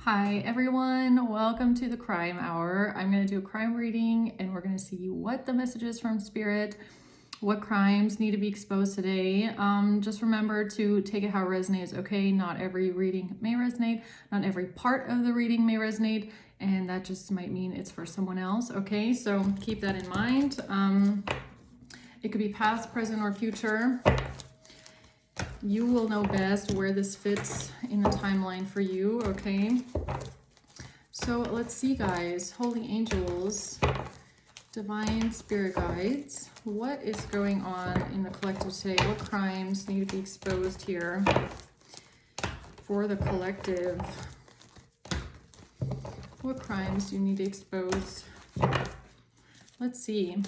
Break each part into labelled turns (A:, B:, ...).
A: Hi everyone, welcome to the Crime Hour. I'm going to do a crime reading and we're going to see what the message is from Spirit, what crimes need to be exposed today. Just remember to take it how it resonates, okay? Not every reading may resonate, not every part of the reading may resonate, and that just might mean it's for someone else, okay? So keep that in mind. It could be past, present, or future. You will know best where this fits in the timeline for you, okay? So let's see, guys. Holy angels, divine spirit guides, what is going on in the collective today? What crimes need to be exposed here for the collective? What crimes do you need to expose? Let's see.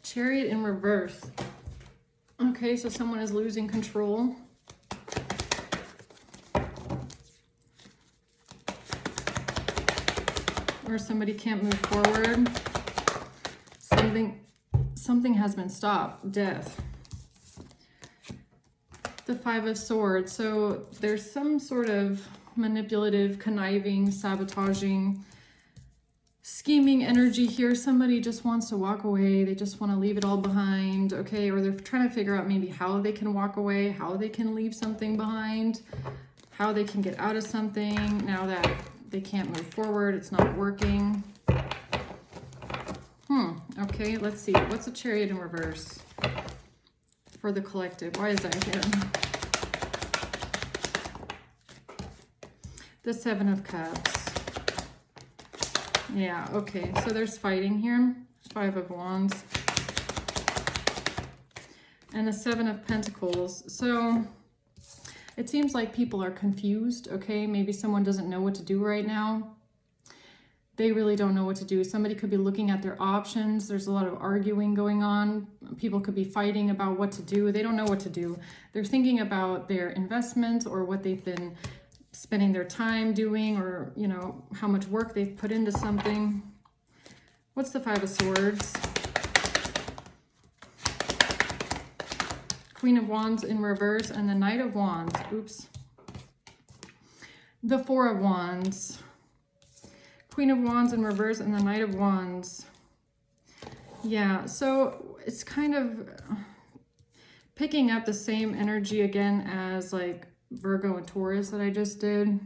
A: Chariot in reverse. Okay, so someone is losing control. Or somebody can't move forward. Something has been stopped. Death. The Five of Swords. So there's some sort of manipulative, conniving, sabotaging, scheming energy here. Somebody just wants to walk away. They just want to leave it all behind, okay? Or they're trying to figure out maybe how they can walk away, how they can leave something behind, how they can get out of something now that they can't move forward. It's not working. Okay, let's see. What's a Chariot in reverse for the collective? Why is that here? The Seven of Cups. Yeah, okay, so there's fighting here. Five of Wands. And the Seven of Pentacles. So it seems like people are confused, okay? Maybe someone doesn't know what to do right now. They really don't know what to do. Somebody could be looking at their options. There's a lot of arguing going on. People could be fighting about what to do. They don't know what to do. They're thinking about their investments or what they've been spending their time doing, or, you know, how much work they've put into something. What's the Five of Swords? Queen of Wands in reverse and the Knight of Wands. Oops. The Four of Wands. Queen of Wands in reverse and the Knight of Wands. Yeah, so it's kind of picking up the same energy again as like Virgo and Taurus that I just did.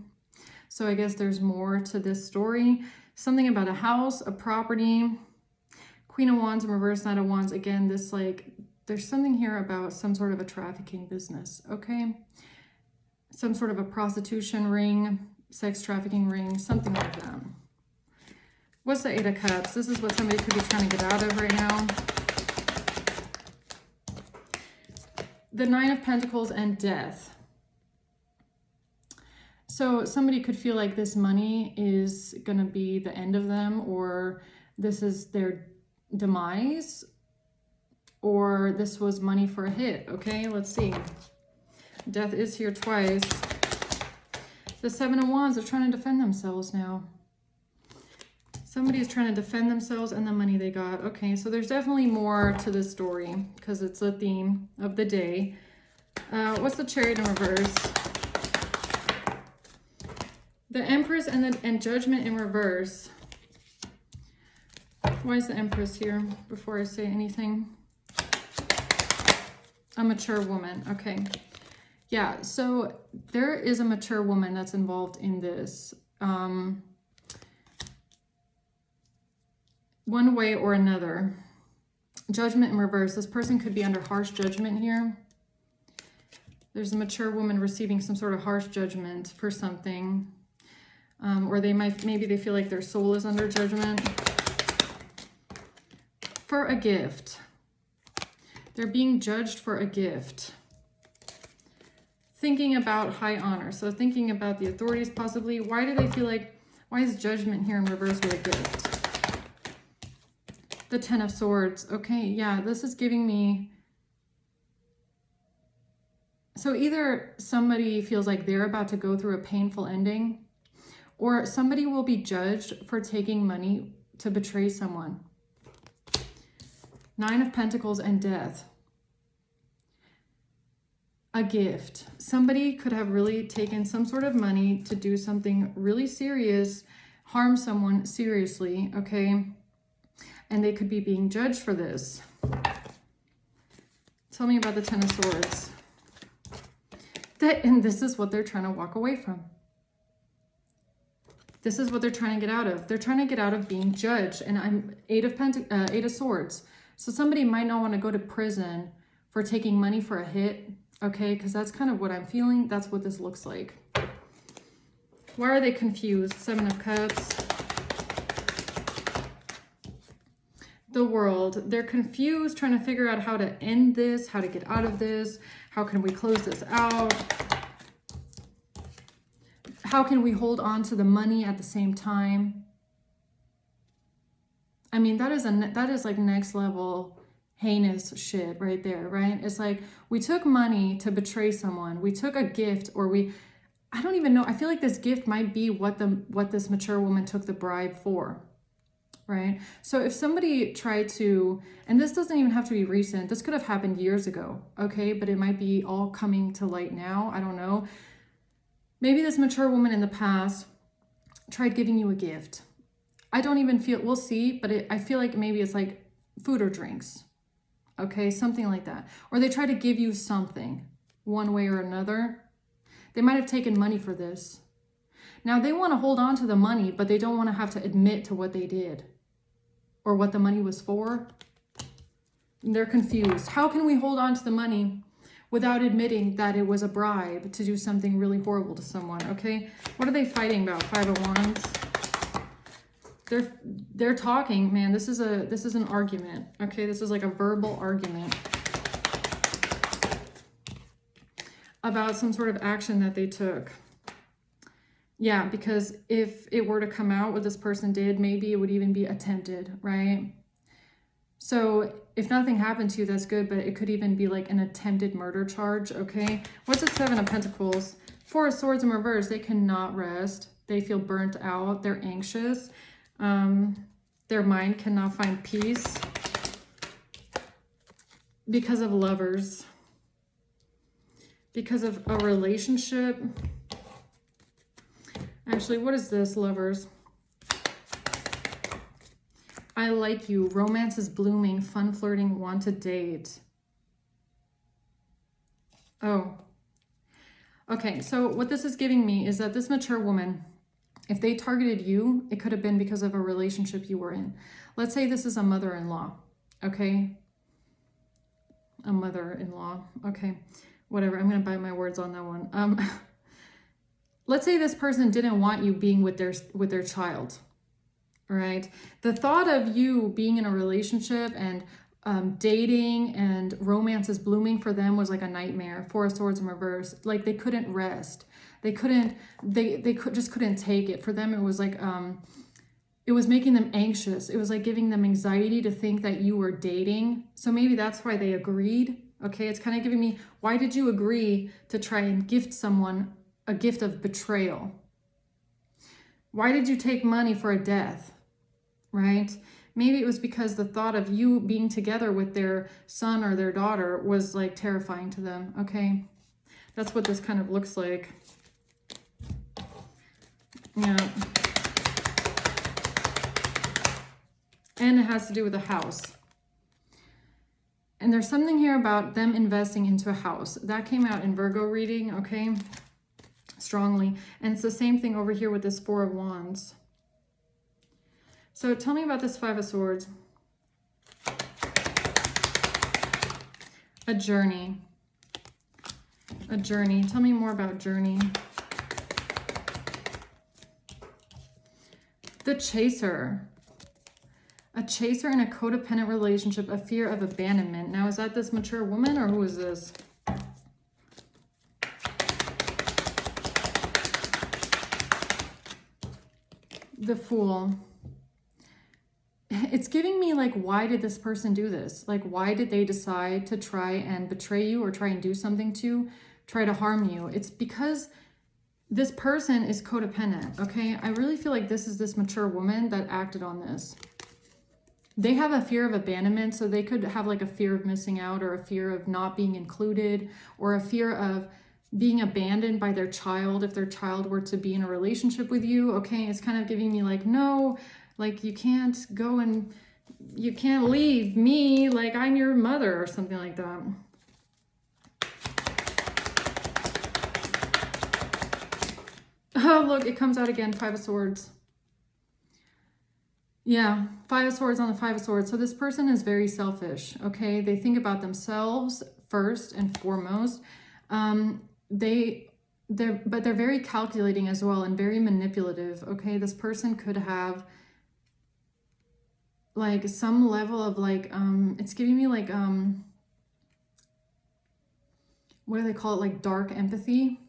A: So I guess there's more to this story. Something about a house, a property. Queen of Wands in reverse, Knight of Wands. Again, this like, there's something here about some sort of a trafficking business, okay? Some sort of a prostitution ring, sex trafficking ring, something like that. What's the Eight of Cups? This is what somebody could be trying to get out of right now. The Nine of Pentacles and Death. So somebody could feel like this money is going to be the end of them, or this is their demise, or this was money for a hit. Okay, let's see. Death is here twice. The Seven of Wands are trying to defend themselves now. Somebody is trying to defend themselves and the money they got. Okay, so there's definitely more to this story because it's a theme of the day. What's the Chariot in reverse? The Empress and Judgment in reverse. Why is the Empress here before I say anything? A mature woman. Okay. Yeah, so there is a mature woman that's involved in this. One way or another. Judgment in reverse. This person could be under harsh judgment here. There's a mature woman receiving some sort of harsh judgment for something. Or maybe they feel like their soul is under judgment. For a gift. They're being judged for a gift. Thinking about high honor. So thinking about the authorities possibly. Why do they feel like, why is judgment here in reverse with a gift? The Ten of Swords. Okay, yeah, this is giving me... So either somebody feels like they're about to go through a painful ending, or somebody will be judged for taking money to betray someone. Nine of Pentacles and Death. a gift. Somebody could have really taken some sort of money to do something really serious, harm someone seriously, okay? And they could be being judged for this. Tell me about the Ten of Swords. And this is what they're trying to walk away from. This is what they're trying to get out of. They're trying to get out of being judged. And I'm Eight of Swords. So somebody might not want to go to prison for taking money for a hit, okay? Because that's kind of what I'm feeling. That's what this looks like. Why are they confused? Seven of Cups. The World. They're confused, trying to figure out how to end this, how to get out of this. How can we close this out? How can we hold on to the money at the same time? I mean, that is like next level heinous shit right there, right? It's like we took money to betray someone. We took a gift, or I don't even know. I feel like this gift might be what this mature woman took the bribe for, right? So if somebody tried to, and this doesn't even have to be recent, this could have happened years ago, okay? But it might be all coming to light now. I don't know. Maybe this mature woman in the past tried giving you a gift. I don't even feel, we'll see, but I feel like maybe it's like food or drinks, okay? Something like that. Or they try to give you something one way or another. They might have taken money for this. Now they want to hold on to the money, but they don't want to have to admit to what they did or what the money was for. And they're confused. How can we hold on to the money without admitting that it was a bribe to do something really horrible to someone, okay? What are they fighting about? Five of Wands. They're talking, man. This is an argument, okay? This is like a verbal argument about some sort of action that they took. Yeah, because if it were to come out what this person did, maybe it would even be attempted, right? So if nothing happened to you, that's good, but it could even be like an attempted murder charge, okay? What's the Seven of Pentacles? Four of Swords in reverse. They cannot rest. They feel burnt out. They're anxious. Their mind cannot find peace because of lovers, because of a relationship. Actually, what is this, lovers? I like you. Romance is blooming. Fun flirting. Want to date. Oh. Okay, so what this is giving me is that this mature woman, if they targeted you, it could have been because of a relationship you were in. Let's say this is a mother-in-law, okay? A mother-in-law, okay. Whatever, I'm going to bite my words on that one. Let's say this person didn't want you being with their child. Right? The thought of you being in a relationship and dating and romance is blooming for them was like a nightmare. Four of Swords in reverse. Like they couldn't rest. They just couldn't take it. For them, it was like, it was making them anxious. It was like giving them anxiety to think that you were dating. So maybe that's why they agreed. Okay. It's kind of giving me, why did you agree to try and gift someone a gift of betrayal? Why did you take money for a death? Right? Maybe it was because the thought of you being together with their son or their daughter was like terrifying to them. Okay. That's what this kind of looks like. Yeah. And it has to do with a house. And there's something here about them investing into a house. That came out in Virgo reading, okay? Strongly. And it's the same thing over here with this Four of Wands. So tell me about this Five of Swords. A journey. A journey. Tell me more about journey. The Chaser. A chaser in a codependent relationship, a fear of abandonment. Now, is that this mature woman or who is this? The Fool. It's giving me like, why did this person do this? Like, why did they decide to try and betray you or try and do something to try to harm you? It's because this person is codependent, okay? I really feel like this is this mature woman that acted on this. They have a fear of abandonment, so they could have like a fear of missing out, or a fear of not being included, or a fear of being abandoned by their child if their child were to be in a relationship with you. Okay, it's kind of giving me like, no, like you can't go and you can't leave me, like I'm your mother or something like that. Oh, look, it comes out again, Five of Swords. Yeah, Five of Swords on the Five of Swords. So this person is very selfish, okay? They think about themselves first and foremost. But they're very calculating as well, and very manipulative, okay? This person could have like some level of like, it's giving me like, what do they call it? Like dark empathy,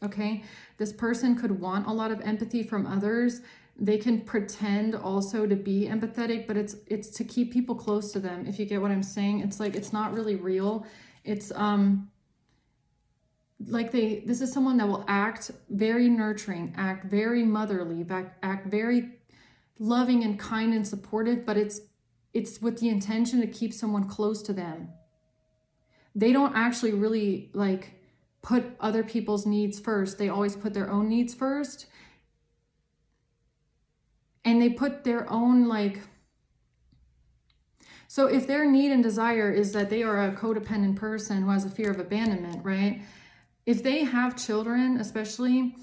A: okay? This person could want a lot of empathy from others. They can pretend also to be empathetic, but it's to keep people close to them, if you get what I'm saying. It's like, it's not really real. It's like this is someone that will act very nurturing, act very motherly, act very loving and kind and supportive, but it's with the intention to keep someone close to them. They don't actually really like put other people's needs first. They always put their own needs first. And they put their own like, so if their need and desire is that they are a codependent person who has a fear of abandonment, right? If they have children, especially,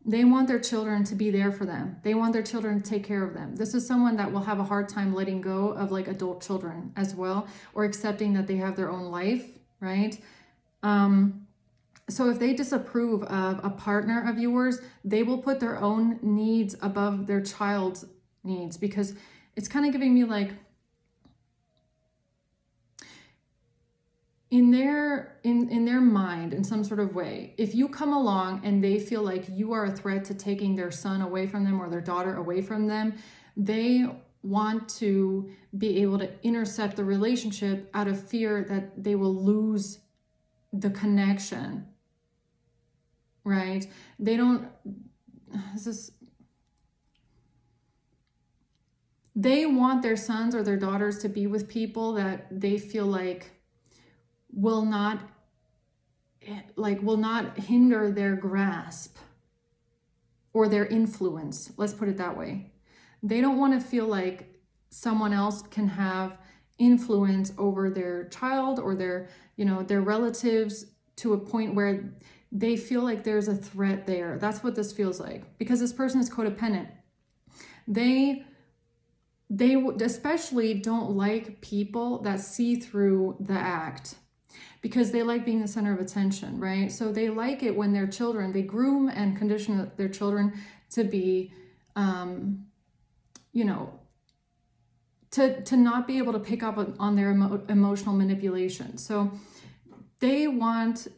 A: they want their children to be there for them. They want their children to take care of them. This is someone that will have a hard time letting go of like adult children as well, or accepting that they have their own life, right? So if they disapprove of a partner of yours, they will put their own needs above their child's needs, because it's kind of giving me like, in their mind, in some sort of way, if you come along and they feel like you are a threat to taking their son away from them or their daughter away from them, they want to be able to intercept the relationship out of fear that they will lose the connection, right? They want their sons or their daughters to be with people that they feel like will not hinder their grasp or their influence. Let's put it that way. They don't want to feel like someone else can have influence over their child or their relatives to a point where they feel like there's a threat there. That's what this feels like, because this person is codependent. They especially don't like people that see through the act, because they like being the center of attention, right? So they like it when their children, they groom and condition their children to be, to not be able to pick up on their emotional manipulation. So they want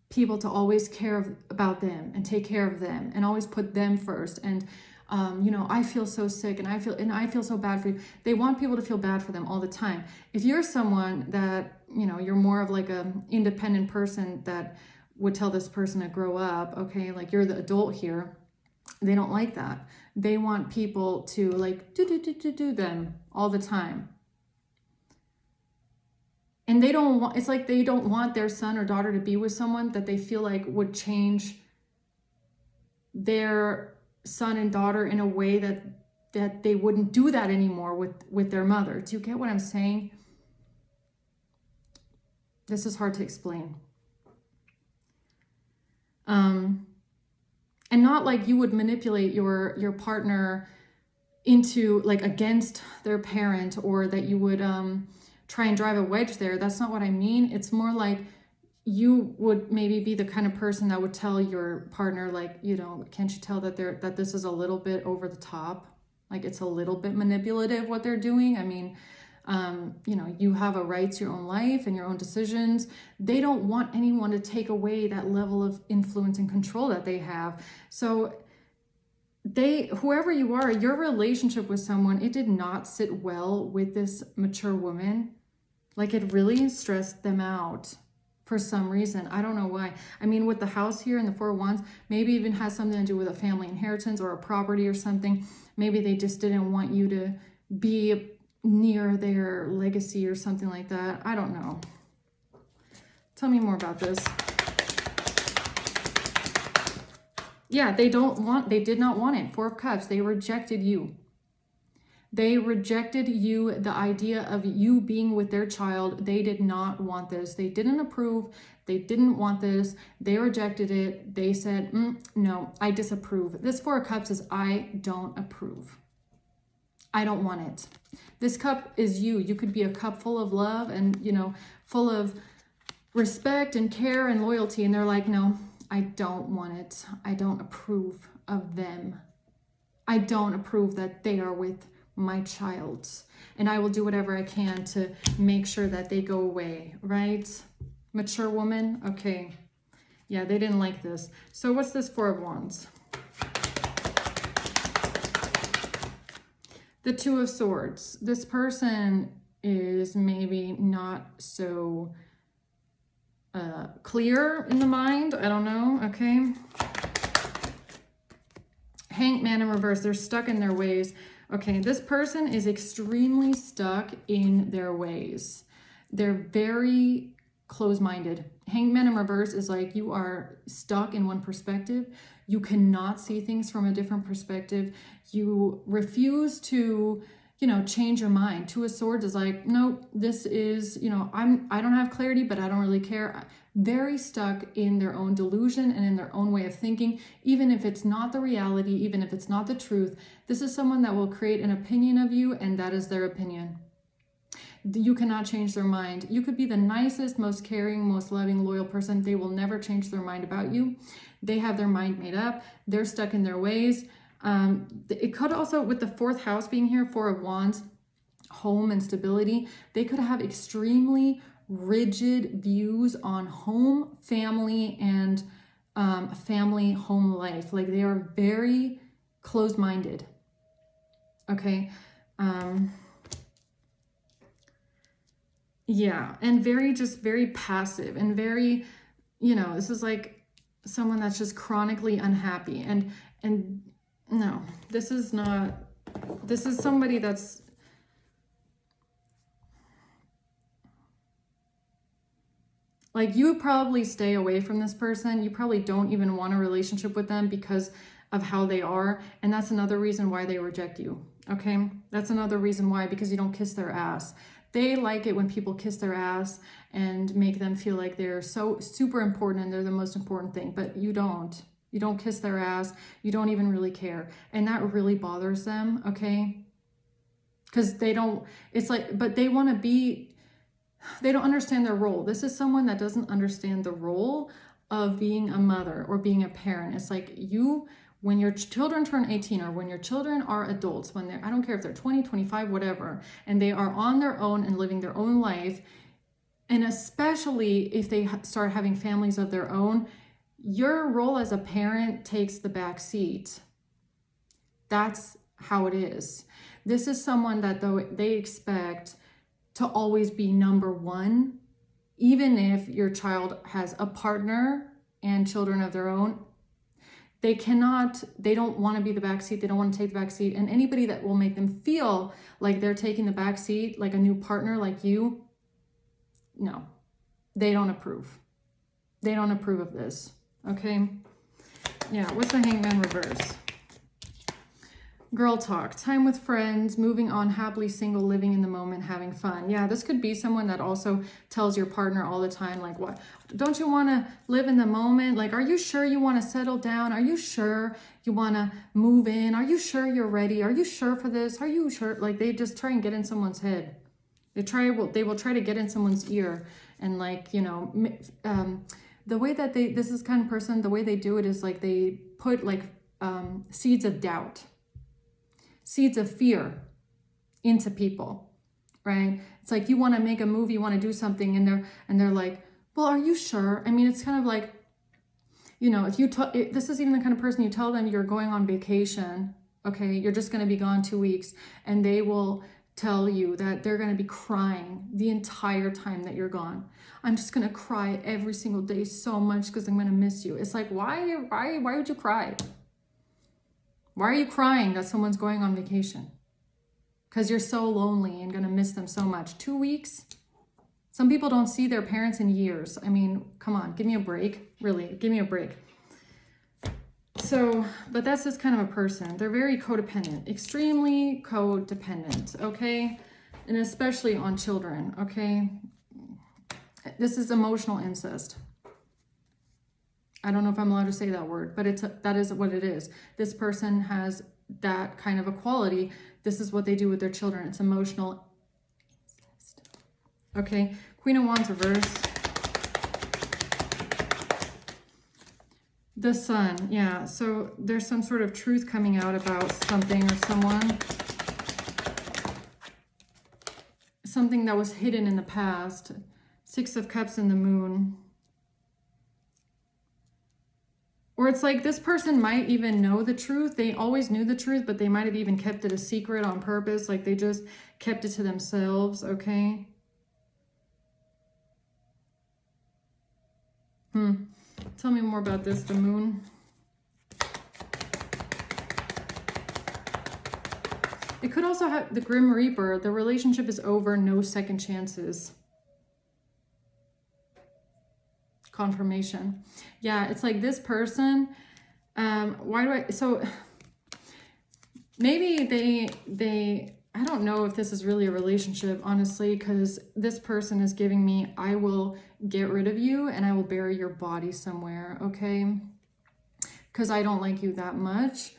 A: people to always care about them and take care of them and always put them first. And I feel so sick and I feel so bad for you. They want people to feel bad for them all the time. If you're someone that, you're more of like a independent person that would tell this person to grow up, okay, like you're the adult here, they don't like that. They want people to like do them all the time. And it's like they don't want their son or daughter to be with someone that they feel like would change their son and daughter in a way that they wouldn't do that anymore with their mother. Do you get what I'm saying? This is hard to explain. And not like you would manipulate your partner into like against their parent, or that you would try and drive a wedge there. That's not what I mean. It's more like you would maybe be the kind of person that would tell your partner, like, can't you tell that this is a little bit over the top? Like it's a little bit manipulative what they're doing. I mean, you have a right to your own life and your own decisions. They don't want anyone to take away that level of influence and control that they have. So whoever you are, your relationship with someone, it did not sit well with this mature woman. Like it really stressed them out for some reason. I don't know why. I mean, with the house here and the Four of Wands, maybe even has something to do with a family inheritance or a property or something. Maybe they just didn't want you to be near their legacy or something like that. I don't know. Tell me more about this. Yeah, they did not want it. Four of Cups, they rejected you. They rejected you, the idea of you being with their child. They did not want this. They didn't approve. They didn't want this. They rejected it. They said, no, I disapprove. This Four of Cups is, I don't approve. I don't want it. This cup is you. You could be a cup full of love and, you know, full of respect and care and loyalty. And they're like, no, I don't want it. I don't approve of them. I don't approve that they are with my child, and I will do whatever I can to make sure that they go away, right? Mature woman. Okay. Yeah, they didn't like this. So what's this Four of Wands? The Two of Swords. This person is maybe not so clear in the mind. I don't know. Okay. Hanged Man in reverse. They're stuck in their ways. Okay, this person is extremely stuck in their ways. They're very closed-minded. Hanged Man in reverse is like you are stuck in one perspective. You cannot see things from a different perspective. You refuse to, you know, change your mind. Two of Swords is like, nope, this is, you know, I don't have clarity, but I don't really care. Very stuck in their own delusion and in their own way of thinking, even if it's not the reality, even if it's not the truth. This is someone that will create an opinion of you, and that is their opinion. You cannot change their mind. You could be the nicest, most caring, most loving, loyal person. They will never change their mind about you. They have their mind made up. They're stuck in their ways. It could also, with the fourth house being here, Four of Wands, home and stability, they could have extremely rigid views on home, family, and family home life. Like they are very closed-minded. Okay. Yeah, and very passive and very, you know, this is like someone that's just chronically unhappy. And no, this is somebody that's, like, you would probably stay away from this person. You probably don't even want a relationship with them because of how they are. And that's another reason why they reject you. Okay. That's another reason why, because you don't kiss their ass. They like it when people kiss their ass and make them feel like they're so super important and they're the most important thing, but you don't. You don't kiss their ass. You don't even really care. And that really bothers them. Okay. Because they don't, it's like, but they want to be, they don't understand their role. This is someone that doesn't understand the role of being a mother or being a parent. It's like you, when your children turn 18 or when your children are adults, when they're, I don't care if they're 20, 25, whatever, and they are on their own and living their own life, and especially if they start having families of their own, your role as a parent takes the back seat. That's how it is. This is someone that though they expect to always be number one, even if your child has a partner and children of their own. They don't want to be the backseat. They don't want to take the backseat. And anybody that will make them feel like they're taking the backseat, like a new partner like you, no, they don't approve. They don't approve of this. Okay. Yeah. What's the Hangman reverse? Girl talk, time with friends, moving on, happily single, living in the moment, having fun. Yeah, this could be someone that also tells your partner all the time, like, what? Don't you want to live in the moment? Like, are you sure you want to settle down? Are you sure you want to move in? Are you sure you're ready? Are you sure for this? Are you sure? Like, they just try and get in someone's head. They will try to get in someone's ear. And like, you know, the way that this is kind of person, the way they do it is like they put like seeds of doubt, seeds of fear into people, right? It's like you want to make a move, you want to do something, and they're like, well, are you sure? I mean, it's kind of like, you know, if this is even the kind of person you tell them you're going on vacation, okay, you're just going to be gone 2 weeks, and they will tell you that they're going to be crying the entire time that you're gone. I'm just going to cry every single day so much because I'm going to miss you. It's like, why would you cry? Why are you crying that someone's going on vacation? because you're so lonely and going to miss them so much. 2 weeks? Some people don't see their parents in years. I mean, come on, give me a break. Really, give me a break. So, but that's just kind of a person. They're very codependent, extremely codependent, okay? And especially on children, okay? This is emotional incest. I don't know if I'm allowed to say that word, but that is what it is. This person has that kind of a quality. This is what they do with their children. It's emotional incest. Okay, Queen of Wands reverse. The Sun, yeah. So there's some sort of truth coming out about something or someone. Something that was hidden in the past. Six of Cups and the Moon. Or it's like this person might even know the truth. They always knew the truth, but they might have even kept it a secret on purpose. Like they just kept it to themselves, okay? Tell me more about this, the Moon. It could also have the Grim Reaper. The relationship is over, no second chances. Confirmation. Yeah, it's like this person, so maybe they I don't know if this is really a relationship, honestly, because this person is giving me, I will get rid of you and I will bury your body somewhere, okay? Because I don't like you that much.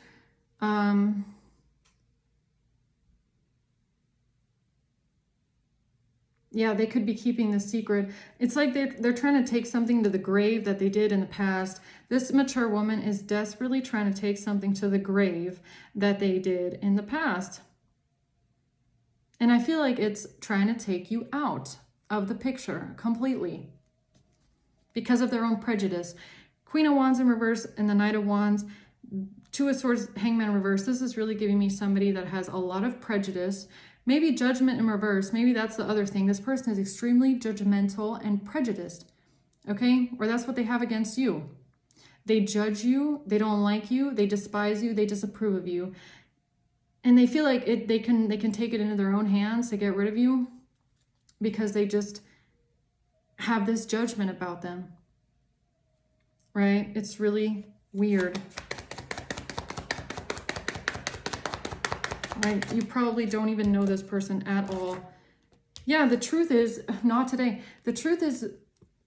A: Yeah, they could be keeping the secret. It's like they're trying to take something to the grave that they did in the past. This mature woman is desperately trying to take something to the grave that they did in the past. And I feel like it's trying to take you out of the picture completely because of their own prejudice. Queen of Wands in reverse and the Knight of Wands. Two of Swords, Hangman in reverse. This is really giving me somebody that has a lot of prejudice. Maybe Judgment in reverse. Maybe that's the other thing. This person is extremely judgmental and prejudiced, okay? Or that's what they have against you. They judge you. They don't like you. They despise you. They disapprove of you. And they feel like they can take it into their own hands to get rid of you because they just have this judgment about them, right? It's really weird. Right? You probably don't even know this person at all. Yeah, the truth is, not today. The truth is,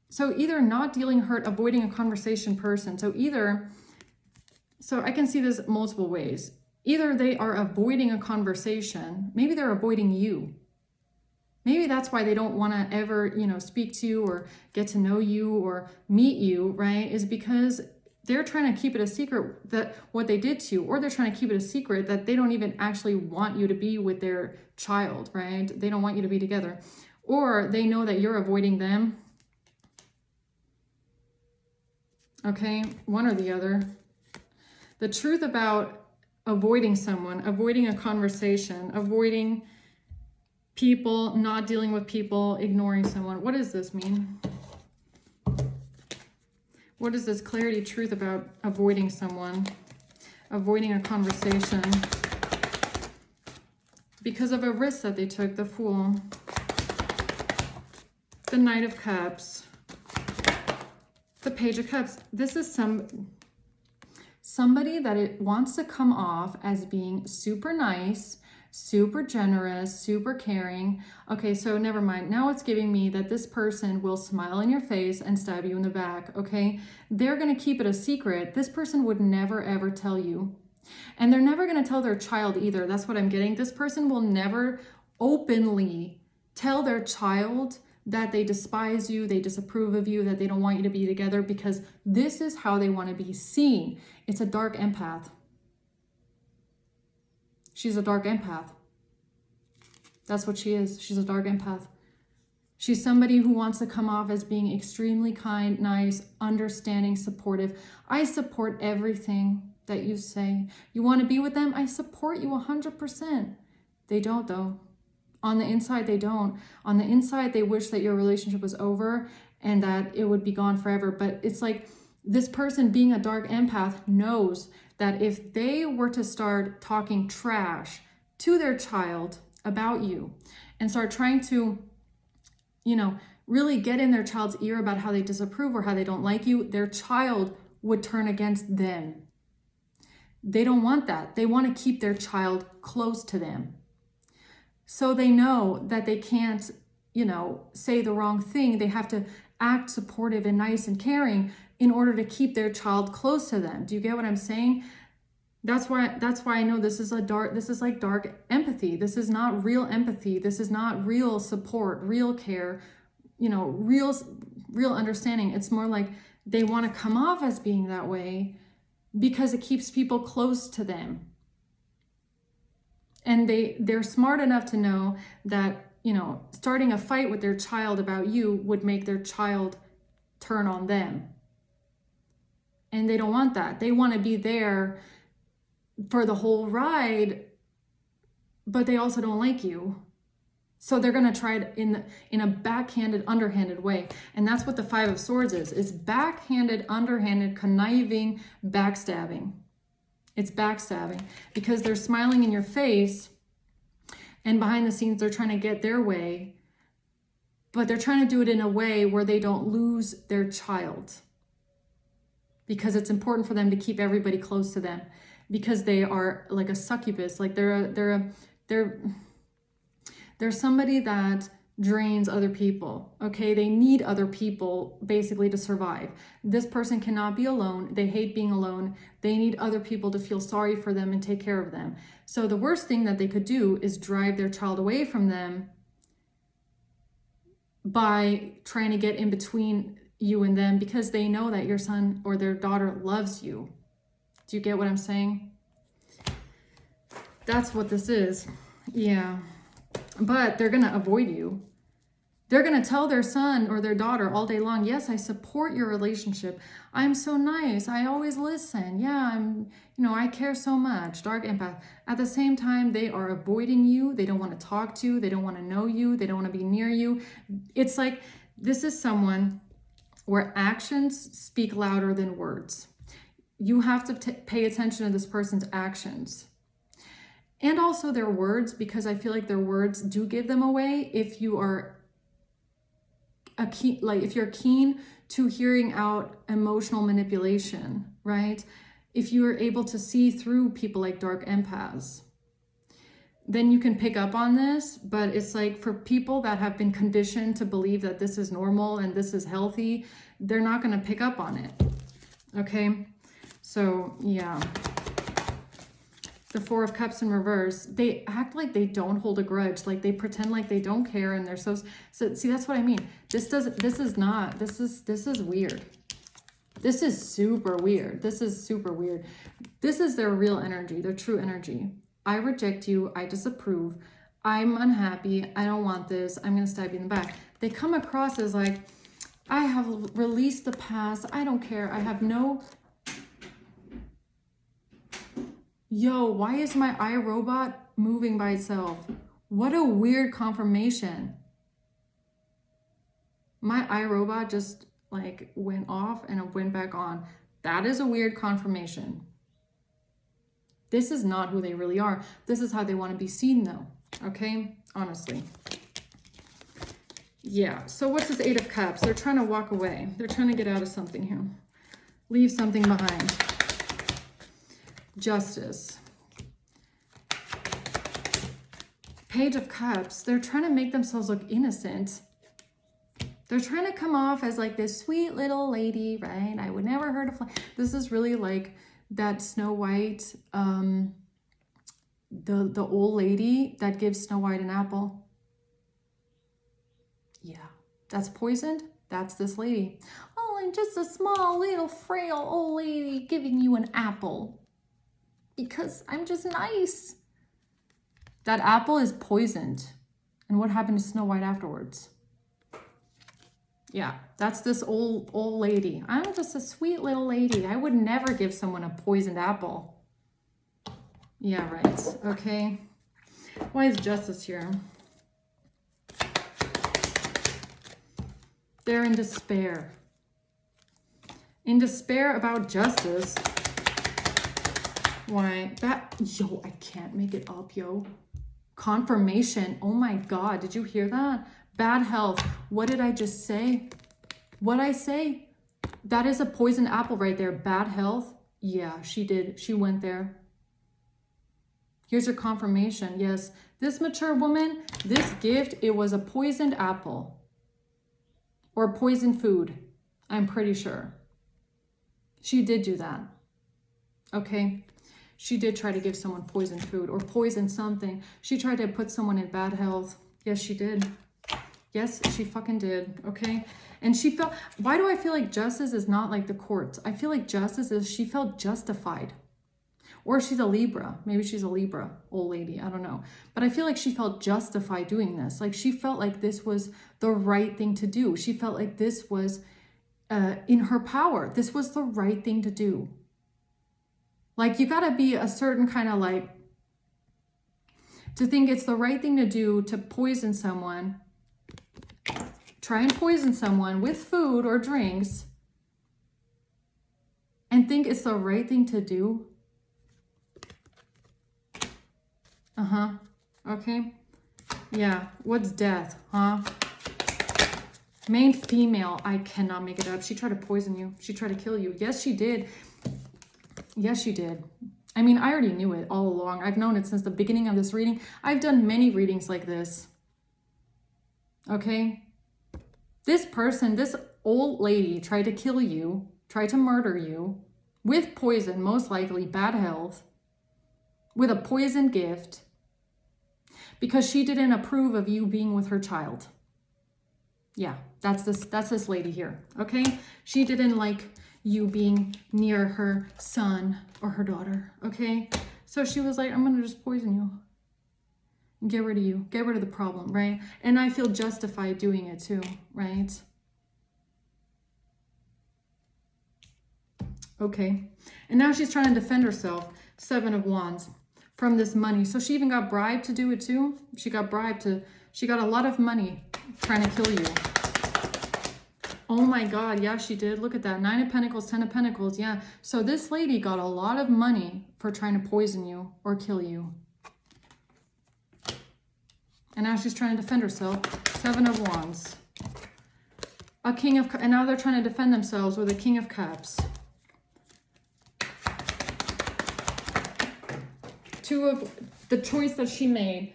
A: so either not dealing hurt, avoiding a conversation person. So I can see this multiple ways. Either they are avoiding a conversation. Maybe they're avoiding you. Maybe that's why they don't want to ever, speak to you or get to know you or meet you, right? Is because they're trying to keep it a secret that what they did to you, or they're trying to keep it a secret that they don't even actually want you to be with their child, right? They don't want you to be together. Or they know that you're avoiding them. Okay, one or the other. The truth about avoiding someone, avoiding a conversation, avoiding people, not dealing with people, ignoring someone. What does this mean? What is this clarity, truth about avoiding someone, avoiding a conversation because of a risk that they took? The Fool, the Knight of Cups, the Page of Cups. This is somebody that it wants to come off as being super nice, super generous, super caring. Okay, so never mind. Now it's giving me that this person will smile in your face and stab you in the back, okay? They're going to keep it a secret. This person would never, ever tell you. And they're never going to tell their child either. That's what I'm getting. This person will never openly tell their child that they despise you, they disapprove of you, that they don't want you to be together, because this is how they want to be seen. It's a dark empath. She's a dark empath. That's what she is. She's a dark empath. She's somebody who wants to come off as being extremely kind, nice, understanding, supportive. I support everything that you say. You want to be with them? I support you 100%. They don't, though. On the inside, they don't. On the inside, they wish that your relationship was over and that it would be gone forever. But it's like this person, being a dark empath, knows that if they were to start talking trash to their child about you and start trying to, you know, really get in their child's ear about how they disapprove or how they don't like you, their child would turn against them. They don't want that. They want to keep their child close to them. So they know that they can't, you know, say the wrong thing. They have to act supportive and nice and caring in order to keep their child close to them. Do you get what I'm saying? That's why I know this is like dark empathy. This is not real empathy. This is not real support, real care, you know, real understanding. It's more like they want to come off as being that way because it keeps people close to them. And they're smart enough to know that, you know, starting a fight with their child about you would make their child turn on them. And they don't want that. They want to be there for the whole ride, but they also don't like you. So they're going to try it in a backhanded, underhanded way. And that's what the Five of Swords is backhanded, underhanded, conniving, backstabbing. It's backstabbing because they're smiling in your face and behind the scenes they're trying to get their way, but they're trying to do it in a way where they don't lose their child, because it's important for them to keep everybody close to them, because they are like a succubus, like they're somebody that drains other people, okay? They need other people basically to survive. This person cannot be alone. They hate being alone. They need other people to feel sorry for them and take care of them. So the worst thing that they could do is drive their child away from them by trying to get in between you and them, because they know that your son or their daughter loves you. Do you get what I'm saying? That's what this is. Yeah. But they're going to avoid you. They're going to tell their son or their daughter all day long, yes, I support your relationship. I'm so nice. I always listen. Yeah, I care so much. Dark empath. At the same time, they are avoiding you. They don't want to talk to you. They don't want to know you. They don't want to be near you. It's like, this is someone where actions speak louder than words. You have to pay attention to this person's actions. And also their words, because I feel like their words do give them away if you are if you're keen to hearing out emotional manipulation, right? If you are able to see through people like dark empaths, then you can pick up on this. But it's like, for people that have been conditioned to believe that this is normal and this is healthy, they're not going to pick up on it. Okay. So yeah. The Four of Cups in reverse, they act like they don't hold a grudge, like they pretend like they don't care, and they're so see, that's what I mean. This is weird. This is super weird. This is super weird. This is their real energy, their true energy. I reject you, I disapprove, I'm unhappy, I don't want this, I'm gonna stab you in the back. They come across as like, I have released the past, I don't care, I have no... Yo, why is my iRobot moving by itself? What a weird confirmation. My iRobot just like went off and it went back on. That is a weird confirmation. This is not who they really are. This is how they want to be seen though. Okay? Honestly. Yeah. So what's this Eight of Cups? They're trying to walk away. They're trying to get out of something here. Leave something behind. Justice. Page of Cups. They're trying to make themselves look innocent. They're trying to come off as like this sweet little lady, right? I would never hurt a fly. This is really like that Snow White, the old lady that gives Snow White an apple. Yeah, that's poisoned. That's this lady. Oh, I'm just a small, little, frail old lady giving you an apple because I'm just nice. That apple is poisoned. And what happened to Snow White afterwards? Yeah, that's this old lady. I'm just a sweet little lady. I would never give someone a poisoned apple. Yeah, right. Okay. Why is Justice here? They're in despair. In despair about justice. Why? Yo, I can't make it up, yo. Confirmation. Oh my God. Did you hear that? Bad health. What did I just say? What'd I say? That is a poisoned apple right there. Bad health. Yeah, she did. She went there. Here's your confirmation. Yes, this mature woman, this gift, it was a poisoned apple or poisoned food. I'm pretty sure. She did do that. Okay. She did try to give someone poisoned food or poison something. She tried to put someone in bad health. Yes, she did. Yes, she fucking did. Okay. And she felt, why do I feel like justice is not like the courts? I feel like justice is she felt justified. Or she's a Libra. Maybe she's a Libra, old lady. I don't know. But I feel like she felt justified doing this. Like she felt like this was the right thing to do. She felt like this was in her power. This was the right thing to do. Like you gotta be a certain kind of like, to think it's the right thing to do to poison someone, try and poison someone with food or drinks, and think it's the right thing to do. Okay. Yeah. What's death? Huh? Main female. I cannot make it up. She tried to poison you. She tried to kill you. Yes, she did. Yes, she did. I mean, I already knew it all along. I've known it since the beginning of this reading. I've done many readings like this. Okay. This person, this old lady tried to kill you, tried to murder you with poison, most likely bad health, with a poison gift, because she didn't approve of you being with her child. Yeah, that's this lady here, okay? She didn't like you being near her son or her daughter, okay? So she was like, I'm gonna just poison you and get rid of you, get rid of the problem, right? And I feel justified doing it too, right? Okay, and now she's trying to defend herself, 7 of Wands, from this money. So she even got bribed to do it too. She got bribed to, she got a lot of money trying to kill you. Oh my God, yeah, she did. Look at that, 9 of Pentacles, 10 of Pentacles, yeah. So this lady got a lot of money for trying to poison you or kill you. And now she's trying to defend herself, 7 of Wands. A King of, and now they're trying to defend themselves with a King of Cups. 2 of the choice that she made.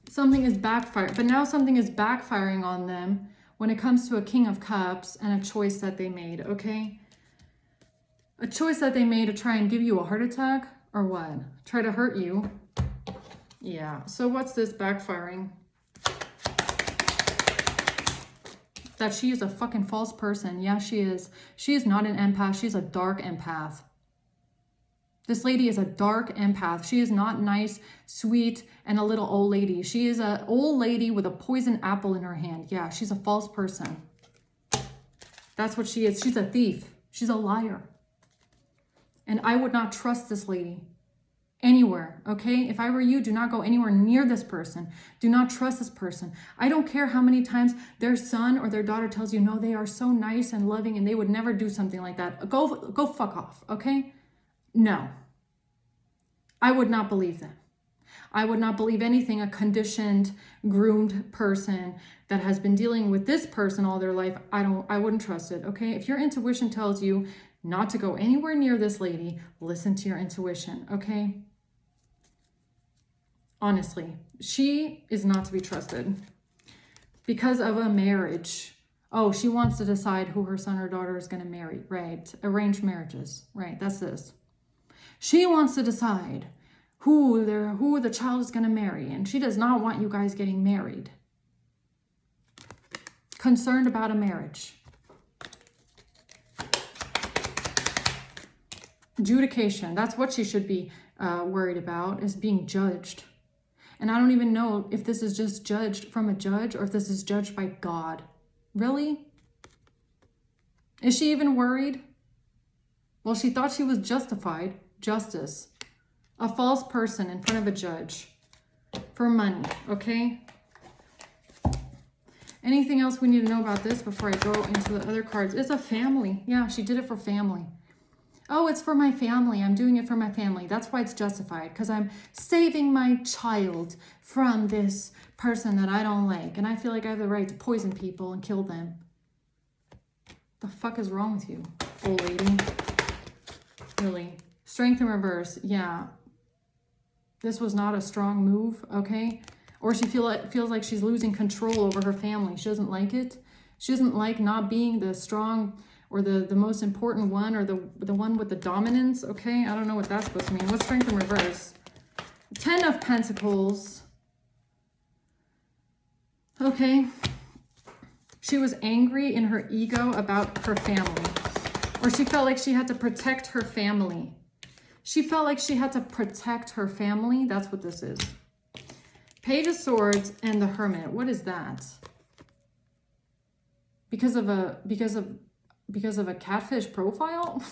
A: Something is backfiring, but now something is backfiring on them when it comes to a King of Cups and a choice that they made, okay? A choice that they made to try and give you a heart attack or what? Try to hurt you. Yeah, so what's this backfiring? That she is a fucking false person. Yeah, she is. She is not an empath. She's a dark empath. This lady is a dark empath. She is not nice, sweet, and a little old lady. She is an old lady with a poison apple in her hand. Yeah, she's a false person. That's what she is. She's a thief. She's a liar. And I would not trust this lady anywhere, okay? If I were you, do not go anywhere near this person. Do not trust this person. I don't care how many times their son or their daughter tells you, no, they are so nice and loving and they would never do something like that. Go fuck off, okay? No, I would not believe them. I would not believe anything a conditioned, groomed person that has been dealing with this person all their life. I wouldn't trust it, okay? If your intuition tells you not to go anywhere near this lady, listen to your intuition, okay? Honestly, she is not to be trusted because of a marriage. Oh, she wants to decide who her son or daughter is going to marry, right? Arranged marriages, right? That's this. She wants to decide who the child is going to marry, and she does not want you guys getting married. Concerned about a marriage. Adjudication. That's what she should be worried about, is being judged. And I don't even know if this is just judged from a judge or if this is judged by God. Really? Is she even worried? Well, she thought she was justified. Justice. A false person in front of a judge for money, okay? Anything else we need to know about this before I go into the other cards? It's a family. Yeah, she did it for family. Oh, it's for my family. I'm doing it for my family. That's why it's justified, because I'm saving my child from this person that I don't like. And I feel like I have the right to poison people and kill them. The fuck is wrong with you, old lady? Really. Strength in reverse. Yeah. This was not a strong move, okay? Or she feels like she's losing control over her family. She doesn't like it. She doesn't like not being the strong or the most important one, or the one with the dominance, okay? I don't know what that's supposed to mean. What's strength in reverse? 10 of Pentacles. Okay. She was angry in her ego about her family. Or she felt like she had to protect her family. She felt like she had to protect her family. That's what this is. Page of Swords and the Hermit. What is that? Because of a catfish profile?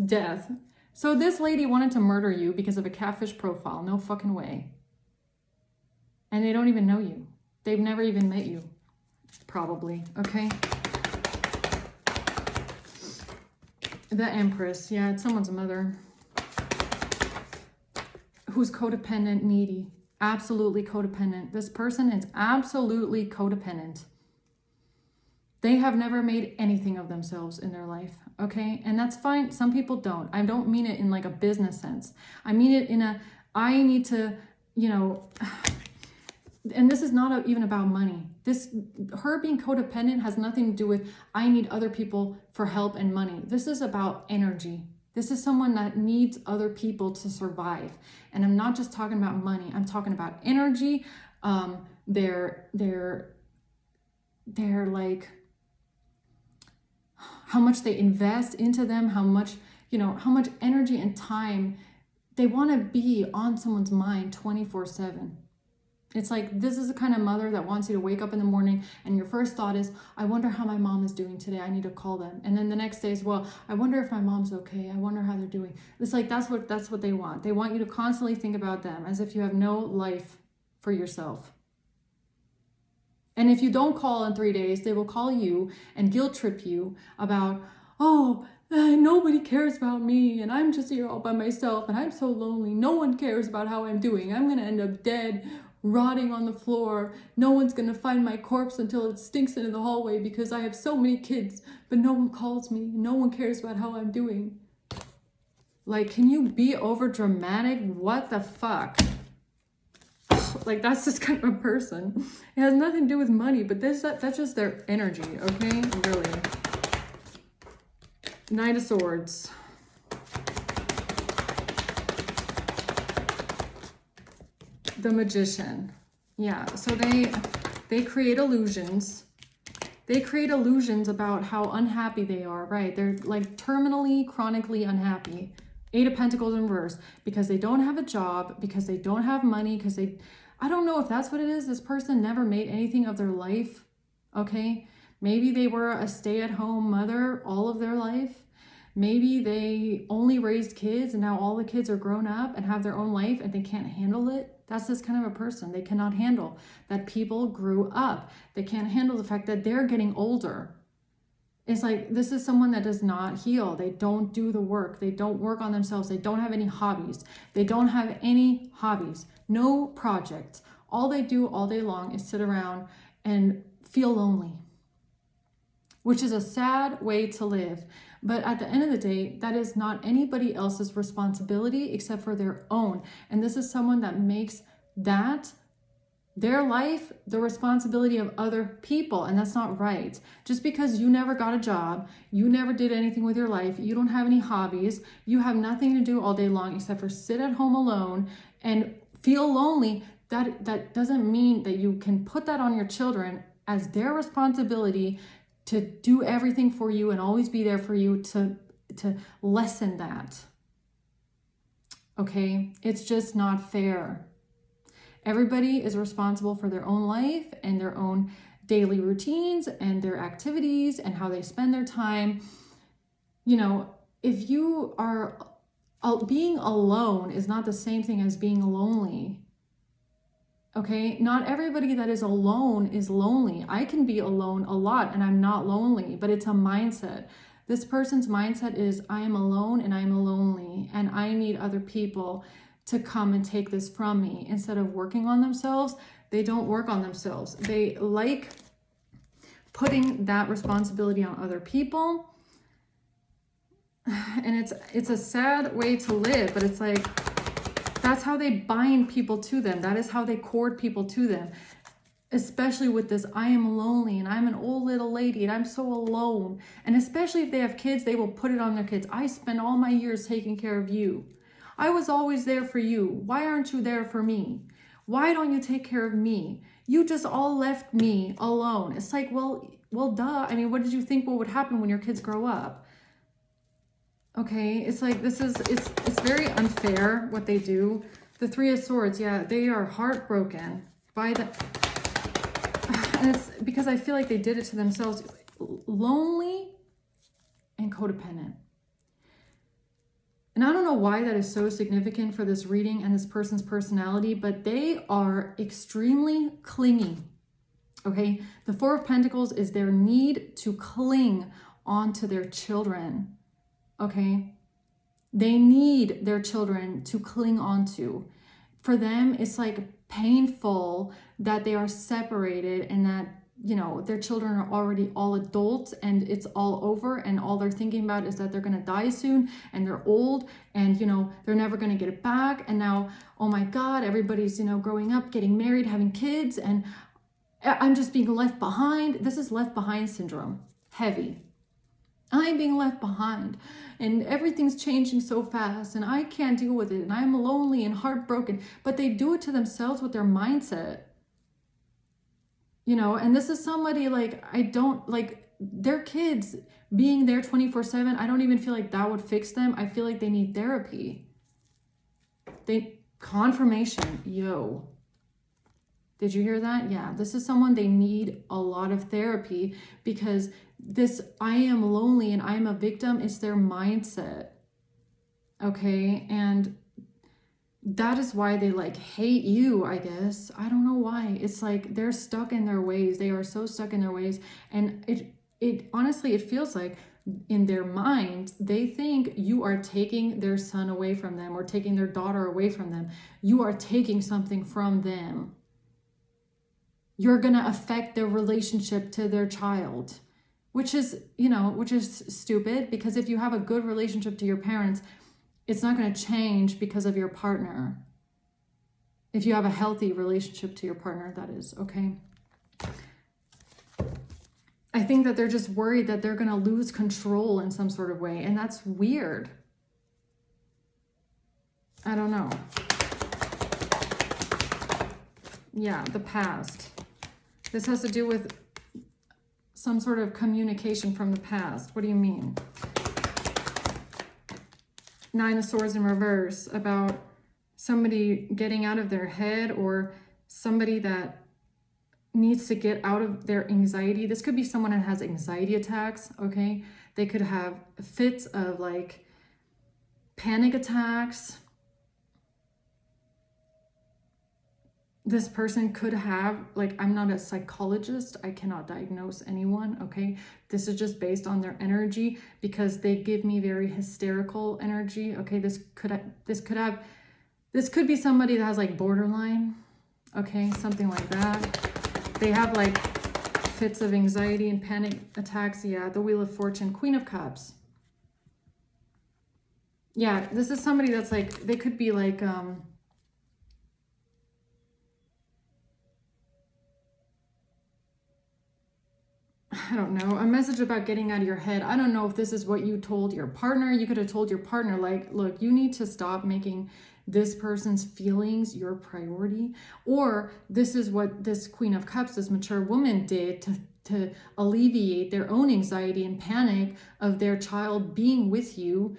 A: Death. So this lady wanted to murder you because of a catfish profile. No fucking way. And they don't even know you. They've never even met you. Probably. Okay. The Empress. Yeah, it's someone's mother. Who's codependent, needy. Absolutely codependent. This person is absolutely codependent. They have never made anything of themselves in their life, okay? And that's fine. Some people don't. I don't mean it in like a business sense. I mean it in a, I need to, you know, and this is not even about money. Her being codependent has nothing to do with, I need other people for help and money. This is about energy. This is someone that needs other people to survive. And I'm not just talking about money. I'm talking about energy. They're like, how much they invest into them, how much energy and time they want to be on someone's mind 24/7. It's like, this is the kind of mother that wants you to wake up in the morning and your first thought is, I wonder how my mom is doing today. I need to call them. And then the next day is, well, I wonder if my mom's okay. I wonder how they're doing. It's like, that's what they want. They want you to constantly think about them as if you have no life for yourself. And if you don't call in 3 days, they will call you and guilt trip you about, oh, nobody cares about me and I'm just here all by myself and I'm so lonely. No one cares about how I'm doing. I'm going to end up dead, rotting on the floor. No one's going to find my corpse until it stinks into the hallway because I have so many kids, but no one calls me. No one cares about how I'm doing. Like, can you be over dramatic? What the fuck? Like, that's just kind of a person. It has nothing to do with money, but that's just their energy, okay? Really. Knight of Swords. The Magician. Yeah, so they create illusions. They create illusions about how unhappy they are, right? They're like terminally, chronically unhappy. 8 of Pentacles in reverse. Because they don't have a job, because they don't have money, because I don't know if that's what it is. This person never made anything of their life, okay? Maybe they were a stay-at-home mother all of their life. Maybe they only raised kids and now all the kids are grown up and have their own life and they can't handle it. That's this kind of a person. They cannot handle that people grew up. They can't handle the fact that they're getting older. It's like, this is someone that does not heal. They don't do the work. They don't work on themselves. They don't have any hobbies. They don't have any hobbies. No projects. All they do all day long is sit around and feel lonely, which is a sad way to live. But at the end of the day, that is not anybody else's responsibility except for their own. And this is someone that makes that their life the responsibility of other people, and that's not right. Just because you never got a job, you never did anything with your life, you don't have any hobbies, you have nothing to do all day long except for sit at home alone and feel lonely, that doesn't mean that you can put that on your children as their responsibility to do everything for you and always be there for you, to lessen that. Okay? It's just not fair. Everybody is responsible for their own life and their own daily routines and their activities and how they spend their time. You know, if you are being alone is not the same thing as being lonely. Okay, not everybody that is alone is lonely. I can be alone a lot and I'm not lonely, but it's a mindset. This person's mindset is, I am alone and I'm lonely and I need other people to come and take this from me. Instead of working on themselves, they don't work on themselves. They like putting that responsibility on other people. And it's a sad way to live, but it's like, that's how they bind people to them. That is how they cord people to them. Especially with this, I am lonely and I'm an old little lady and I'm so alone. And especially if they have kids, they will put it on their kids. I spent all my years taking care of you. I was always there for you. Why aren't you there for me? Why don't you take care of me? You just all left me alone. It's like, well, duh. I mean, what did you think what would happen when your kids grow up? Okay, it's like, it's very unfair what they do. The Three of Swords, yeah, they are heartbroken by the, and it's because I feel like they did it to themselves. Lonely and codependent. And I don't know why that is so significant for this reading and this person's personality, but they are extremely clingy. Okay, the Four of Pentacles is their need to cling onto their children. Okay, they need their children to cling onto. For them, it's like painful that they are separated and that, you know, their children are already all adults and it's all over, and all they're thinking about is that they're going to die soon and they're old and, you know, they're never going to get it back. And now, oh my God, everybody's, you know, growing up, getting married, having kids, and I'm just being left behind. This is left behind syndrome. Heavy. I'm being left behind and everything's changing so fast and I can't deal with it and I'm lonely and heartbroken. But they do it to themselves with their mindset. You know, and this is somebody like, I don't like their kids being there 24/7. I don't even feel like that would fix them. I feel like they need therapy. Confirmation, yo. Did you hear that? Yeah, this is someone they need a lot of therapy, because this I am lonely and I'm a victim, it's their mindset. Okay, and that is why they like hate you, I guess. I don't know why. It's like they're stuck in their ways. They are so stuck in their ways. And it honestly, it feels like in their mind, they think you are taking their son away from them or taking their daughter away from them. You are taking something from them. You're going to affect their relationship to their child, which is, you know, which is stupid, because if you have a good relationship to your parents, it's not going to change because of your partner. If you have a healthy relationship to your partner, that is, okay? I think that they're just worried that they're going to lose control in some sort of way, and that's weird. I don't know. Yeah, the past. This has to do with some sort of communication from the past. What do you mean? Nine of Swords in reverse, about somebody getting out of their head, or somebody that needs to get out of their anxiety. This could be someone that has anxiety attacks, okay? They could have fits of like panic attacks. This person could have, like, I'm not a psychologist, I cannot diagnose anyone, okay? This is just based on their energy, because they give me very hysterical energy, okay? This could be somebody that has like borderline, okay? Something like that. They have like fits of anxiety and panic attacks. Yeah, the Wheel of Fortune, Queen of Cups. Yeah, this is somebody that's like, they could be like, I don't know, a message about getting out of your head. I don't know if this is what you told your partner. You could have told your partner, like, look, you need to stop making this person's feelings your priority. Or this is what this Queen of Cups, this mature woman, did to alleviate their own anxiety and panic of their child being with you.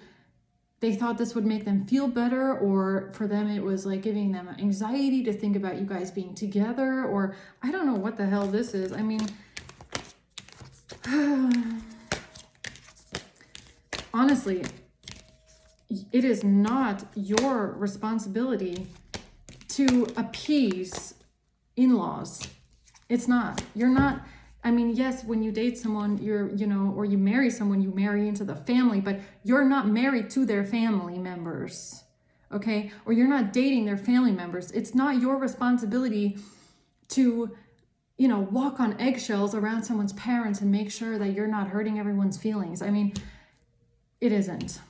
A: They thought this would make them feel better, or for them it was like giving them anxiety to think about you guys being together, or I don't know what the hell this is. I mean, honestly, it is not your responsibility to appease in-laws. It's not. You're not. I mean, yes, when you date someone, or you marry someone, you marry into the family, but you're not married to their family members, okay? Or you're not dating their family members. It's not your responsibility to, walk on eggshells around someone's parents and make sure that you're not hurting everyone's feelings. I mean, it isn't.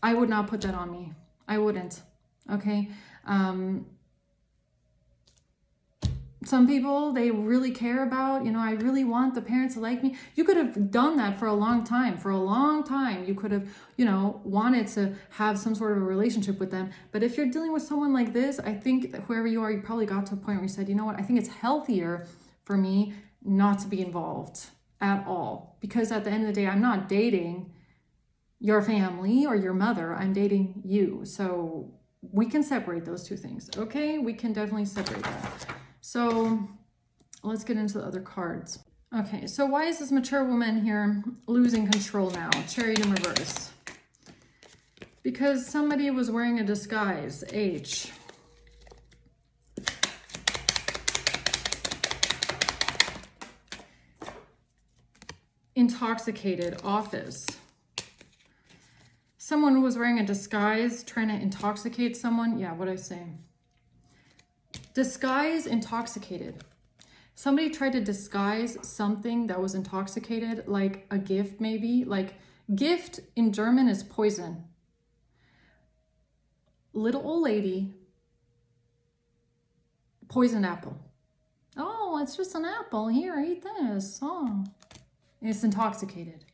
A: I would not put that on me. I wouldn't, okay? Some people, they really care about, I really want the parents to like me. You could have done that for a long time. For a long time, you could have, wanted to have some sort of a relationship with them. But if you're dealing with someone like this, I think that whoever you are, you probably got to a point where you said, you know what, I think it's healthier for me not to be involved at all. Because at the end of the day, I'm not dating your family or your mother. I'm dating you. So we can separate those two things, okay? We can definitely separate that. So let's get into the other cards. Okay, so why is this mature woman here losing control now? Chariot in reverse. Because somebody was wearing a disguise. H. Intoxicated. Office. Someone who was wearing a disguise trying to intoxicate someone. Yeah, what'd I say? Disguise, intoxicated. Somebody tried to disguise something that was intoxicated, like a gift maybe. Like gift in German is poison. Little old lady, poisoned apple. Oh, it's just an apple. Here, eat this. Oh, it's intoxicated.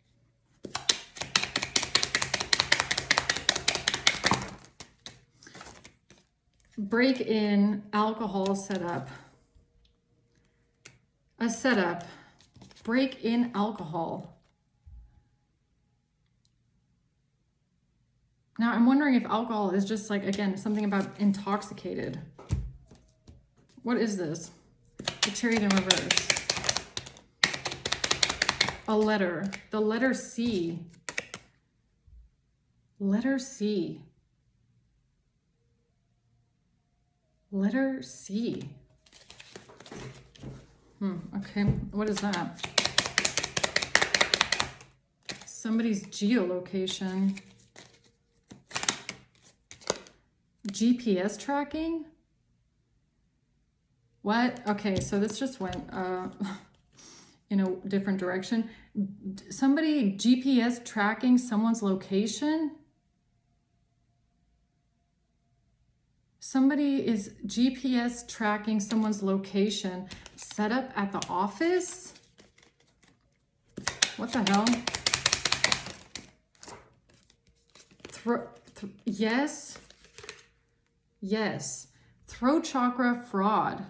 A: Break in, alcohol setup. A setup. Break in alcohol. Now I'm wondering if alcohol is just like, again, something about intoxicated. What is this? The Chariot in reverse. A letter. The letter C. Letter C. Letter C. Okay, what is that? Somebody's geolocation. GPS tracking? What? Okay, so this just went in a different direction. Somebody GPS tracking someone's location? Somebody is GPS tracking someone's location set up at the office? What the hell? Yes. Yes. Throat chakra fraud.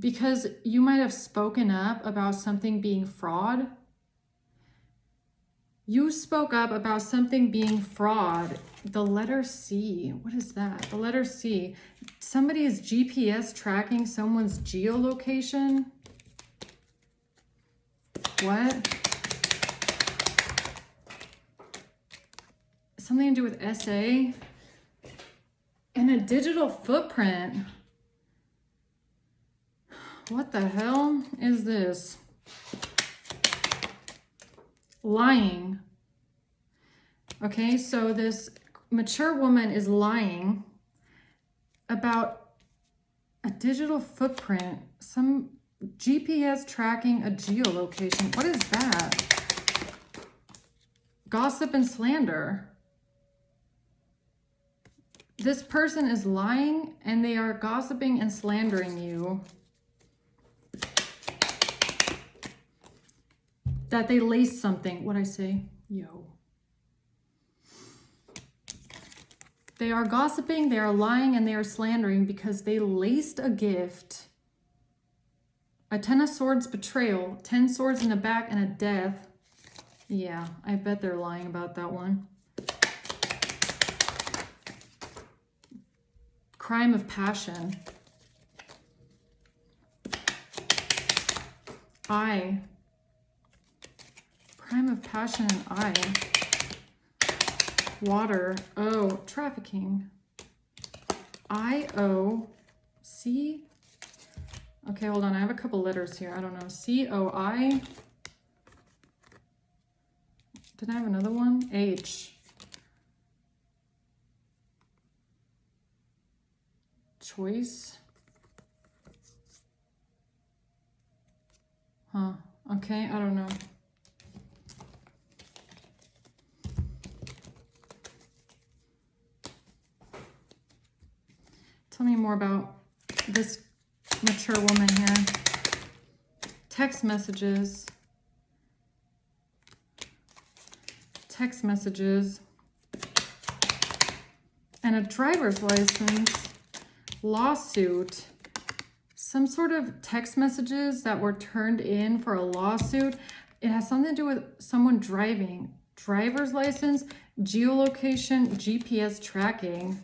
A: Because you might have spoken up about something being fraud. You spoke up about something being fraud. The letter C. What is that? The letter C. Somebody is GPS tracking someone's geolocation. What? Something to do with SA? And a digital footprint. What the hell is this? Lying. Okay, so this mature woman is lying about a digital footprint, some GPS tracking a geolocation. What is that? Gossip and slander. This person is lying and they are gossiping and slandering you. That they laced something. What'd I say? Yo. They are gossiping, they are lying, and they are slandering because they laced a gift. A 10 of swords betrayal, 10 swords in the back, and a death. Yeah, I bet they're lying about that one. Crime of passion. Crime of passion and water. O. Trafficking. IOC. Okay, hold on. I have a couple letters here. I don't know. C-O-I. Did I have another one? H. Choice. Huh. Okay, I don't know. Tell me more about this mature woman here. Text messages. Text messages. And a driver's license. Lawsuit. Some sort of text messages that were turned in for a lawsuit. It has something to do with someone driving. Driver's license, geolocation, GPS tracking.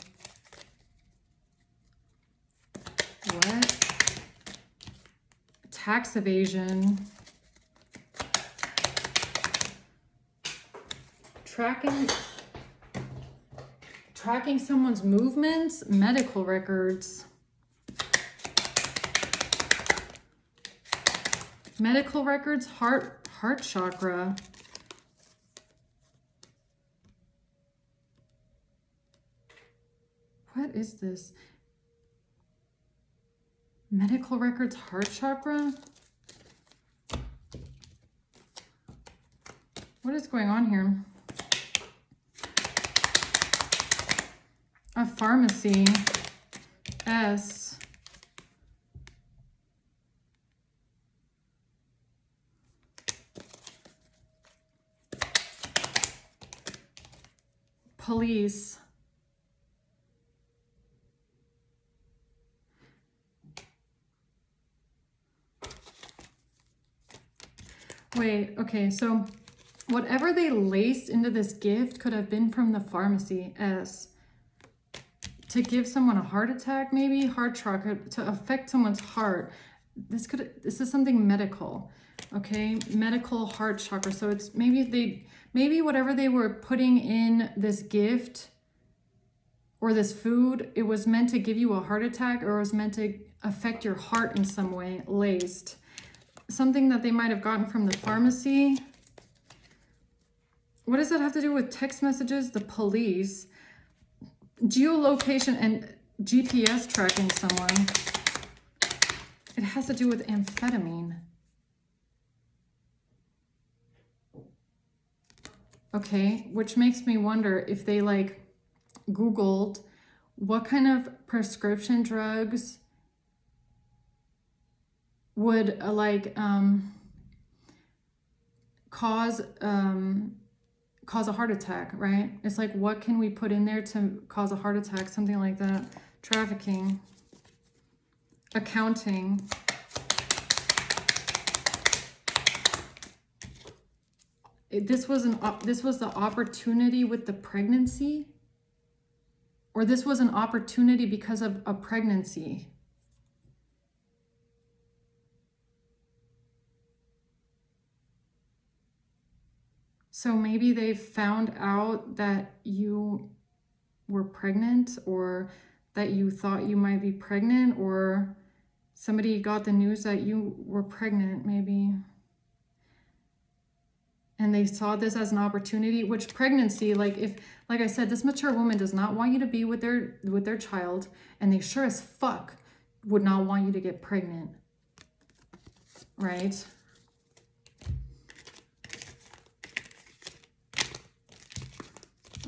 A: What? Tax evasion. Tracking someone's movements, medical records. Medical records, heart chakra. What is this? Medical records, heart chakra? What is going on here? A pharmacy. S. Police. Wait, okay, so whatever they laced into this gift could have been from the pharmacy. S. To give someone a heart attack, maybe heart chakra, to affect someone's heart. This is something medical, okay? Medical heart chakra. So it's maybe whatever they were putting in this gift or this food, it was meant to give you a heart attack, or it was meant to affect your heart in some way, laced. Something that they might have gotten from the pharmacy. What does that have to do with text messages? The police. Geolocation and GPS tracking someone. It has to do with amphetamine. Okay, which makes me wonder if they like Googled what kind of prescription drugs would cause a heart attack, right? It's like, what can we put in there to cause a heart attack? Something like that. Trafficking. Accounting. This was the opportunity with the pregnancy? Or this was an opportunity because of a pregnancy? So maybe they found out that you were pregnant, or that you thought you might be pregnant, or somebody got the news that you were pregnant, maybe. And they saw this as an opportunity, which pregnancy, like I said, this mature woman does not want you to be with their child, and they sure as fuck would not want you to get pregnant, right?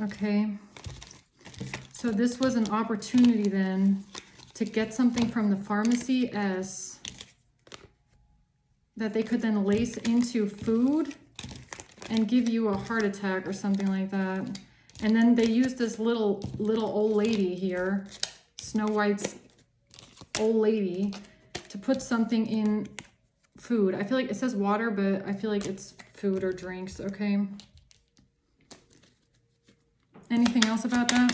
A: Okay, so this was an opportunity then to get something from the pharmacy, S, that they could then lace into food and give you a heart attack or something like that. And then they used this little old lady here, Snow White's old lady, to put something in food. I feel like it says water, but I feel like it's food or drinks, okay? Anything else about that?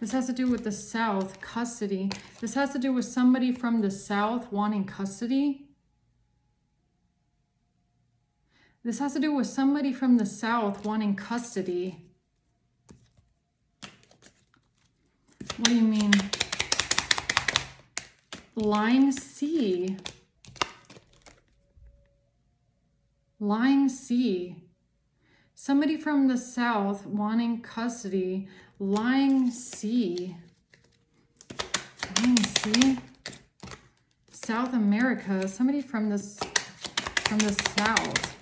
A: This has to do with the South, custody. This has to do with somebody from the South wanting custody. This has to do with somebody from the South wanting custody. What do you mean? Lying C. Lying C. Somebody from the south wanting custody. Lying C. Lying C. South America. Somebody from the south.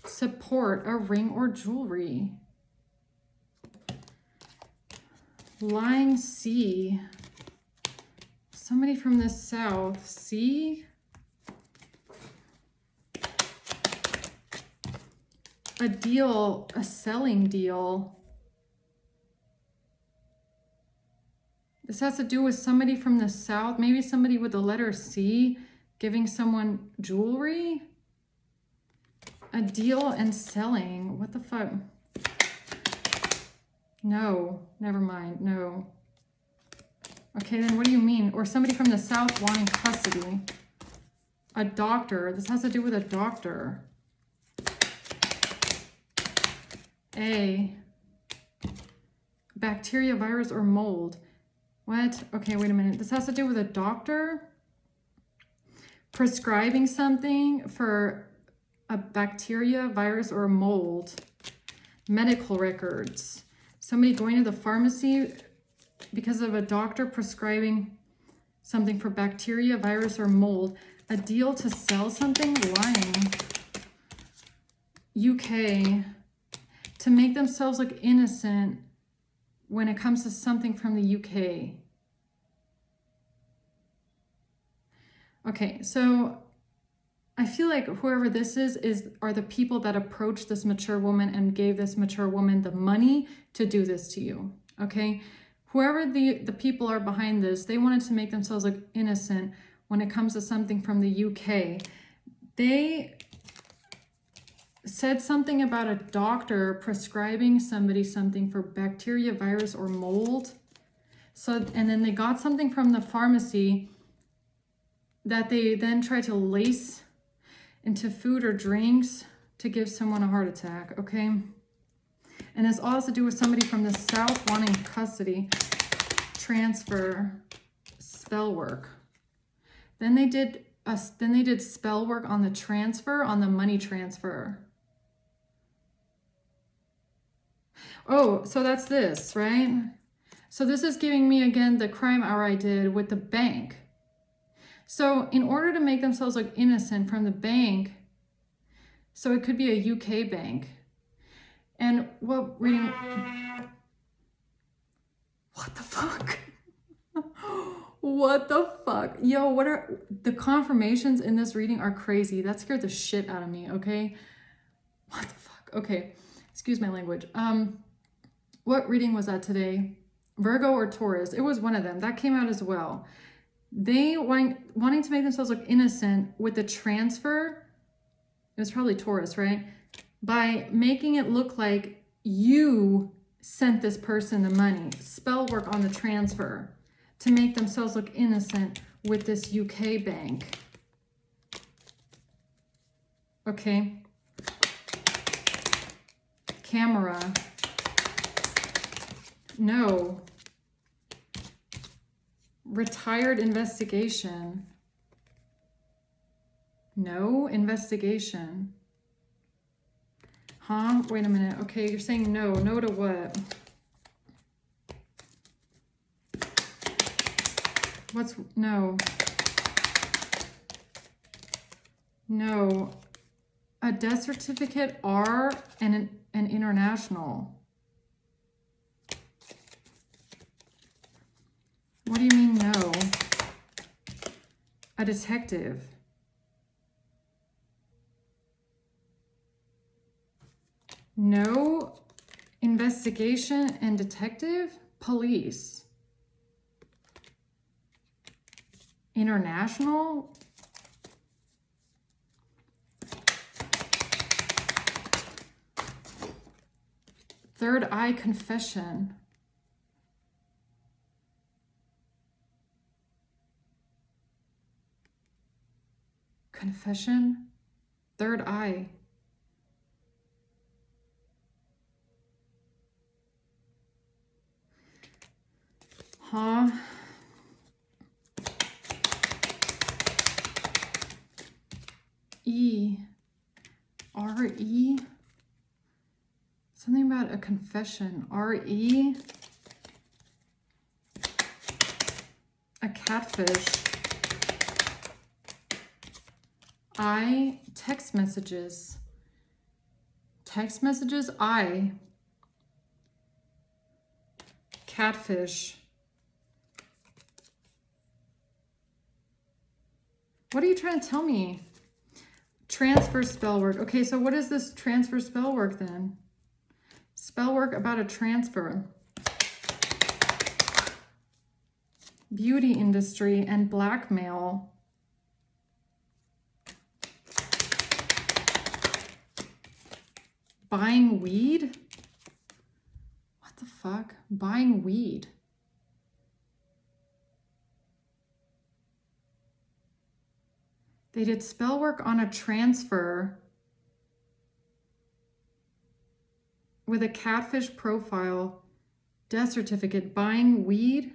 A: Support a ring or jewelry. Lying C. Somebody from the south. C. A deal, a selling deal. This has to do with somebody from the south. Maybe somebody with the letter C giving someone jewelry. A deal and selling. What the fuck? No, never mind. No. Okay, then what do you mean? Or somebody from the south wanting custody. A doctor. This has to do with a doctor. A. Bacteria, virus, or mold. What? Okay, wait a minute. This has to do with a doctor prescribing something for a bacteria, virus, or a mold. Medical records. Somebody going to the pharmacy because of a doctor prescribing something for bacteria, virus, or mold. A deal to sell something. Lying. UK. To make themselves look innocent when it comes to something from the UK. Okay, so I feel like whoever this are the people that approached this mature woman and gave this mature woman the money to do this to you, okay? Whoever the people are behind this, they wanted to make themselves look innocent when it comes to something from the UK. They said something about a doctor prescribing somebody something for bacteria, virus, or mold. So, and then they got something from the pharmacy that they then tried to lace into food or drinks to give someone a heart attack, okay? And this all has to do with somebody from the south wanting custody. Transfer, spell work. Then they did spell work on the transfer, on the money transfer. Oh, so that's this, right? So this is giving me, again, the crime hour I did with the bank. So in order to make themselves look innocent from the bank, so it could be a UK bank. And what reading? What the fuck? What the fuck? Yo, what are the confirmations in this reading are crazy. That scared the shit out of me, okay? What the fuck? Okay, excuse my language. What reading was that today? Virgo or Taurus? It was one of them. That came out as well. They wanting to make themselves look innocent with the transfer. It was probably Taurus, right? By making it look like you sent this person the money. Spell work on the transfer to make themselves look innocent with this UK bank. Okay. Camera. No. Retired investigation. No investigation. Huh? Wait a minute. Okay, you're saying no. No to what? What's no? No. A death certificate, R, and an international. What do you mean no? A detective. No investigation and detective? Police. International? Third eye confession. Confession? Third eye. Huh? E. R-E. Something about a confession. R-E. A catfish. I. Text messages. Text messages. I. Catfish. What are you trying to tell me? Transfer spell work. Okay, so what is this transfer spell work then? Spell work about a transfer. Beauty industry and blackmail. Buying weed? What the fuck? Buying weed. They did spell work on a transfer with a catfish profile, death certificate, buying weed.